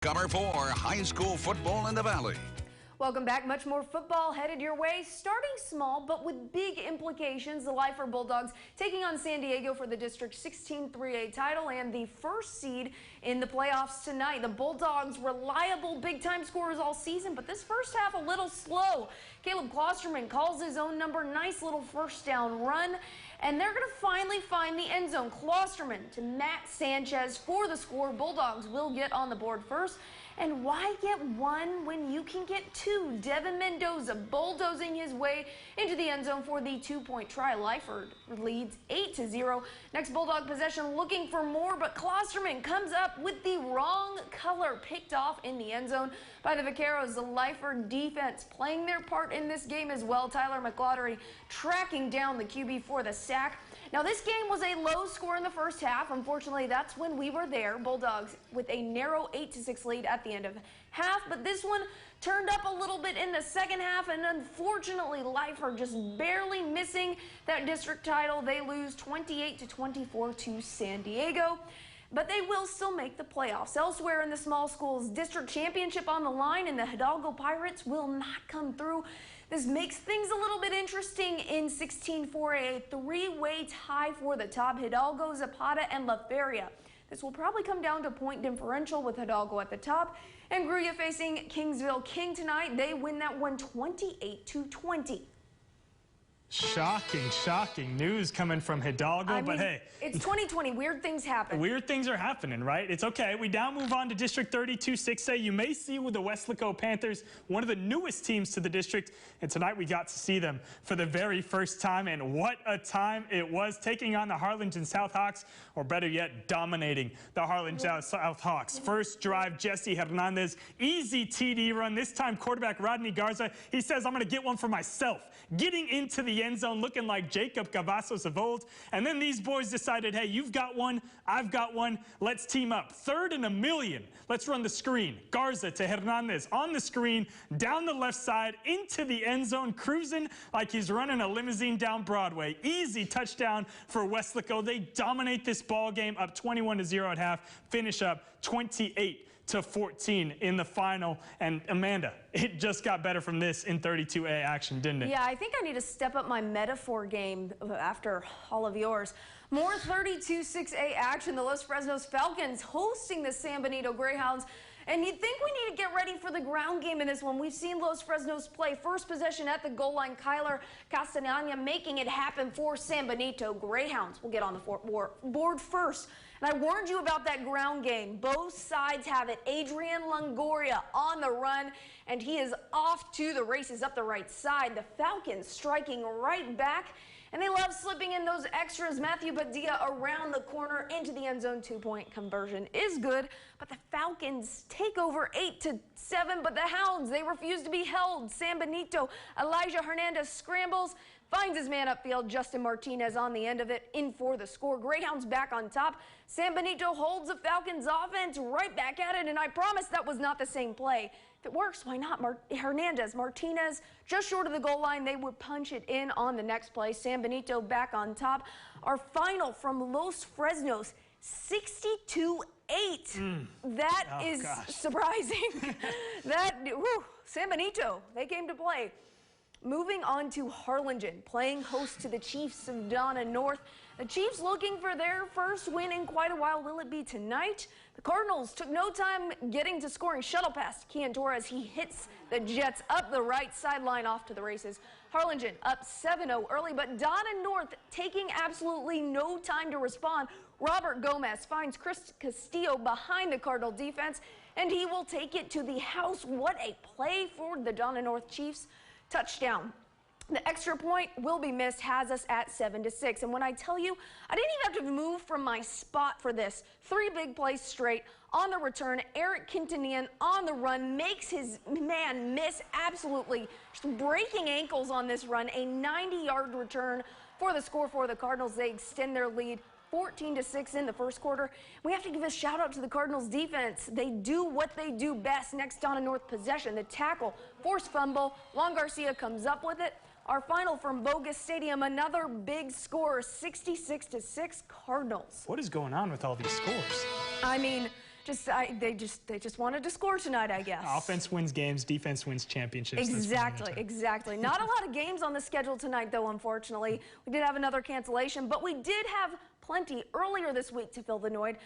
Cover 4 high school football in the Valley. Welcome back. Much more football headed your way. Starting small, but with big implications. The LYFORD Bulldogs taking on San Diego for the District 16 3A title and the first seed in the playoffs tonight. The Bulldogs, reliable big-time scorers all season, but this first half a little slow. Caleb Klosterman calls his own number. Nice little first down run. And they're going to finally find the end zone. Klosterman to Matt Sanchez for the score. Bulldogs will get on the board first. And why get one when you can get two? Devin Mendoza bulldozing his way into the end zone for the two-point try. LYFORD leads 8-0. Next Bulldog possession looking for more, but Klosterman comes up with the wrong color, picked off in the end zone by the Vaqueros. The LYFORD defense playing their part in this game as well. Tyler McLaughtery tracking down the QB for the sack. Now, this game was a low score in the first half. Unfortunately, that's when we were there. Bulldogs with a narrow 8-6 lead at the end of half, but this one turned up a little bit in the second half, and unfortunately, LYFORD just barely missing that district title. They lose 28-24 to San Diego. But they will still make the playoffs. Elsewhere in the small schools, district championship on the line, and the Hidalgo Pirates will not come through. This makes things a little bit interesting in 16-4A, a three-way tie for the top: Hidalgo, Zapata, and La Feria. This will probably come down to point differential with Hidalgo at the top. And Gruya facing Kingsville King tonight. They win that one 28-20. Shocking news coming from Hidalgo, but hey. It's 2020. Weird things happen. Weird things are happening, right? It's okay. We now move on to District 32 6A. You may see with the WESLACO Panthers, one of the newest teams to the district, and tonight we got to see them for the very first time, and what a time it was, taking on the Harlingen South Hawks, or better yet, dominating the Harlingen South Hawks. First drive, Jesse Hernandez, easy TD run. This time, quarterback Rodney Garza, he says, I'm going to get one for myself. Getting into the end zone, looking like Jacob Cavazos of old. And then these boys decided, hey, you've got one, I've got one, let's team up. 3rd and 1,000,000. Let's run the screen. Garza to Hernandez on the screen, down the left side, into the end zone, cruising like he's running a limousine down Broadway. Easy touchdown for WESLACO. They dominate this ball game, up 21-0 at half, finish up 28-14 in the final. And Amanda, it just got better from this in 32A action, didn't it? Yeah, I think I need to step up my metaphor game after all of yours. More 32-6A action. The Los Fresnos Falcons hosting the San Benito Greyhounds. And you'd think we need to get ready for the ground game in this one. We've seen Los Fresnos play first possession at the goal line. Kyler Castellana making it happen for San Benito. Greyhounds will get on the board first. And I warned you about that ground game. Both sides have it. Adrian Longoria on the run, and he is off to the races up the right side. The Falcons striking right back, and they love slipping in those extras. Matthew Padilla around the corner into the end zone. 2-point conversion is good, but the Falcons take over 8-7, but the Hounds, they refuse to be held. San Benito, Elijah Hernandez scrambles, finds his man upfield. Justin Martinez on the end of it, in for the score. Greyhounds back on top. San Benito holds the Falcons offense right back at it, and I promise that was not the same play. If it works, why not? Hernandez, Martinez, just short of the goal line. They would punch it in on the next play. San Benito back on top. Our final from Los Fresnos, 62-8. That is surprising. San Benito, they came to play. Moving on to Harlingen, playing host to the Chiefs of Donna North. The Chiefs looking for their first win in quite a while. Will it be tonight? The Cardinals took no time getting to scoring. Shuttle pass to Kian Torres. He hits the Jets up the right sideline, off to the races. Harlingen up 7-0 early, but Donna North taking absolutely no time to respond. Robert Gomez finds Chris Castillo behind the Cardinal defense, and he will take it to the house. What a play for the Donna North Chiefs. Touchdown. The extra point will be missed, has us at 7-6. And when I tell you, I didn't even have to move from my spot for this. 3 big plays straight. On the return, Eric Quintanian on the run makes his man miss absolutely. Just breaking ankles on this run. A 90-yard return for the score for the Cardinals. They extend their lead 14-6 in the first quarter. We have to give a shout out to the Cardinals defense. They do what they do best. Next, Donna North possession, the tackle, forced fumble. Juan Garcia comes up with it. Our final from Bogus Stadium, another big score, 66-6 Cardinals. What is going on with all these scores? I mean, They just wanted to score tonight, I guess. Offense wins games, defense wins championships. Exactly. Not a lot of games on the schedule tonight, though, unfortunately. We did have another cancellation, but we did have plenty earlier this week to fill the void.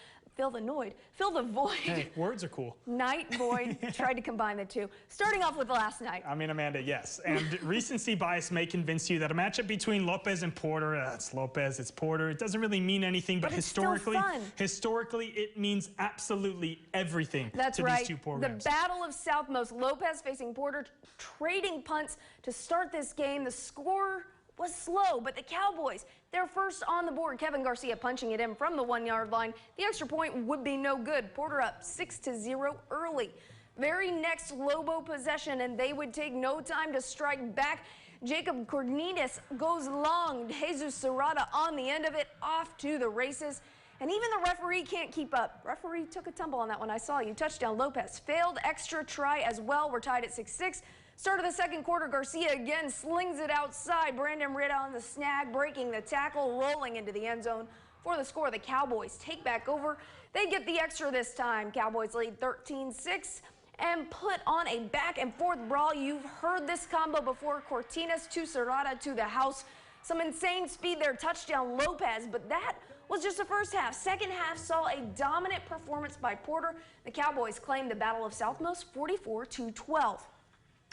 Hey, words are cool. Night void. Tried to combine the two. Starting off with last night. I mean, Amanda, yes. And recency bias may convince you that a matchup between Lopez and Porter, it's Lopez, it's Porter, it doesn't really mean anything, but historically, it means absolutely everything to these two programs. The Battle of Southmost. Lopez facing Porter, trading punts to start this game. The score was slow, but the Cowboys, they're first on the board. Kevin Garcia punching it in from the 1-yard line. The extra point would be no good. Porter up 6-0 early. Very next Lobo possession, and they would take no time to strike back. Jacob Cornelius goes long. Jesus Serrata on the end of it, off to the races. And even the referee can't keep up. Referee took a tumble on that one. I saw you. Touchdown Lopez. Failed extra try as well. We're tied at 6-6. Start of the second quarter, Garcia again slings it outside. Brandon Ritta on the snag, breaking the tackle, rolling into the end zone for the score. The Cowboys take back over. They get the extra this time. Cowboys lead 13-6 and put on a back-and-forth brawl. You've heard this combo before. Cortines to Serrata to the house. Some insane speed there. Touchdown Lopez, but that was just the first half. Second half saw a dominant performance by Porter. The Cowboys claimed the Battle of Southmost 44-12.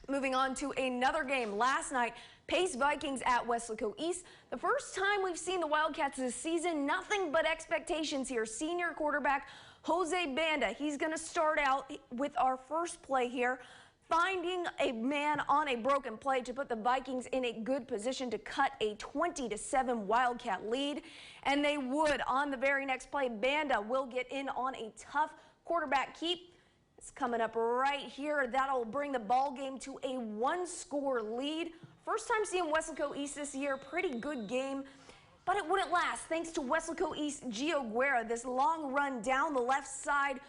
Moving on to another game last night, Pace Vikings at Weslaco East. The first time we've seen the Wildcats this season, nothing but expectations here. Senior quarterback Jose Banda, he's going to start out with our first play here, finding a man on a broken play to put the Vikings in a good position to cut a 20-7 Wildcat lead. And they would on the very next play. Banda will get in on a tough quarterback keep. It's coming up right here. That'll bring the ball game to a 1-score lead. First time seeing Weslaco East this year. Pretty good game, but it wouldn't last. Thanks to Weslaco East Gio Guerra, this long run down the left side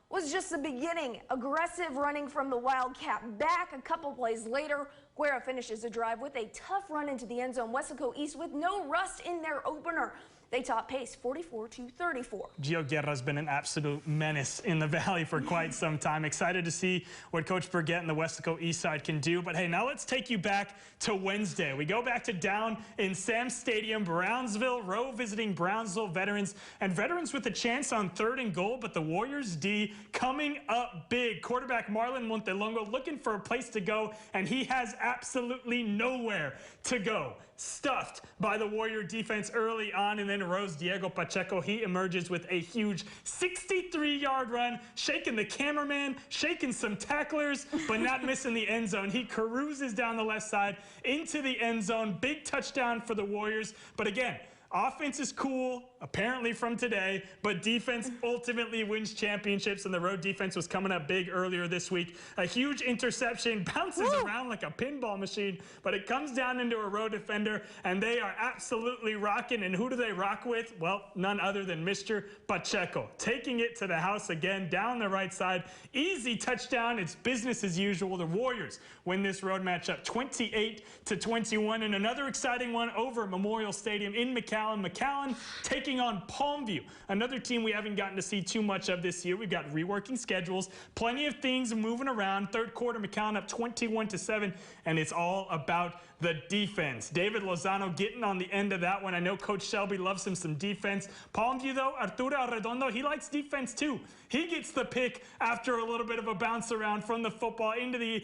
was just the beginning. Aggressive running from the Wildcat back. A couple plays later, Guerra finishes the drive with a tough run into the end zone. Weslaco East with no rust in their opener. They top Pace 44-34. Gio Guerra's been an absolute menace in the Valley for quite some time. Excited to see what Coach Burgett and the Weslaco East side can do. But hey, now let's take you back to Wednesday. We go back to down in Sam Stadium, Brownsville, ROWE visiting Brownsville veterans, and veterans with a chance on 3rd and goal, but the Warriors D coming up big. Quarterback Marlon Montelongo looking for a place to go, and he has absolutely nowhere to go. Stuffed by the Warrior defense early on, and then ROWE's Diego Pacheco, he emerges with a huge 63-yard run, shaking the cameraman, shaking some tacklers, but not missing the end zone. He carouses down the left side into the end zone. Big touchdown for the Warriors. But again, offense is cool, apparently from today, but defense ultimately wins championships, and the ROWE defense was coming up big earlier this week. A huge interception, bounces around like a pinball machine, but it comes down into a ROWE defender, and they are absolutely rocking. And who do they rock with? Well, none other than Mr. Pacheco. Taking it to the house again, down the right side. Easy touchdown. It's business as usual. The Warriors win this road matchup 28-21, and another exciting one over Memorial Stadium in McAllen. McAllen taking on Palmview, another team we haven't gotten to see too much of this year. We've got reworking schedules, plenty of things moving around. Third quarter, McAllen up 21-7, and it's all about the defense. David Lozano getting on the end of that one. I know Coach Shelby loves him some defense. Palmview, though, Arturo Arredondo, he likes defense too. He gets the pick after a little bit of a bounce around from the football into the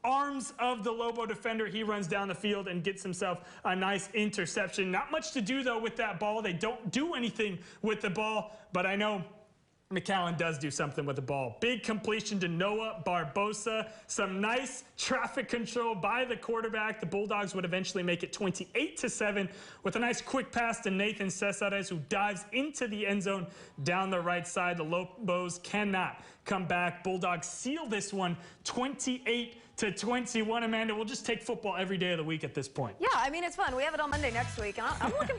arms of the Lobo defender. He runs down the field and gets himself a nice interception. Not much to do, though, with that ball. They don't do anything with the ball, but I know McAllen does do something with the ball. Big completion to Noah Barbosa. Some nice traffic control by the quarterback. The Bulldogs would eventually make it 28-7 with a nice quick pass to Nathan Cesares, who dives into the end zone down the right side. The Lobos cannot come back. Bulldogs seal this one 28-21. Amanda, we'll just take football every day of the week at this point. Yeah, I mean, it's fun. We have it on Monday next week, and I'm looking